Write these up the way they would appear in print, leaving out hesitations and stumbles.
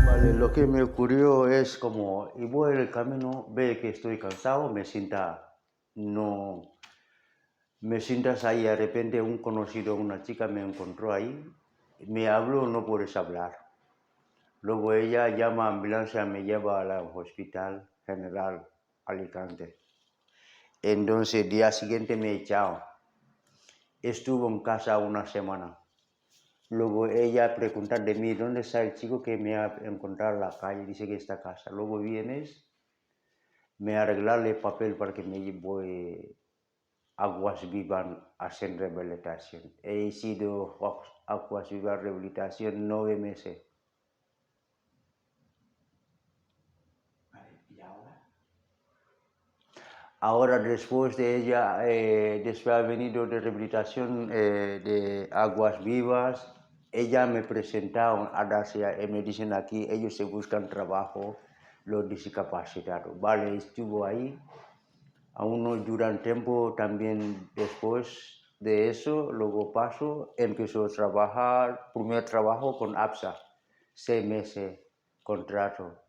Vale, lo que me ocurrió es como, y voy en el camino, ve que estoy cansado, no, me sientas ahí, de repente un conocido, una chica me encontró ahí, me habló, no puedes hablar. Luego ella llama a ambulancia, me lleva al hospital general Alicante. Entonces el día siguiente me echaron. Estuvo en casa una semana. Luego ella pregunta de mí, ¿dónde está el chico que me ha encontrado en la calle? Dice que está en casa. Luego vienes, me arreglarle el papel para que me voy Aguas Vivas a hacer rehabilitación. He sido Aguas Vivas rehabilitación 9 meses. Vale, ¿y ahora? Ahora después de ella, después de haber venido de rehabilitación de Aguas Vivas, ella me presentaron a Dacia y me dicen aquí, ellos se buscan trabajo, los discapacitados. Vale, estuvo ahí, aún no duran tiempo, también después de eso, luego paso, empezó a trabajar, primer trabajo con APSA, 6 meses, contrato.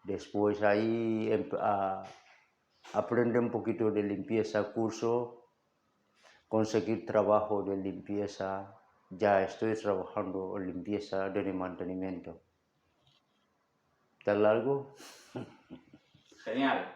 Después ahí aprende un poquito de limpieza, curso, conseguir trabajo de limpieza. Ya estoy trabajando en limpieza de mantenimiento. ¿Tal algo? Genial.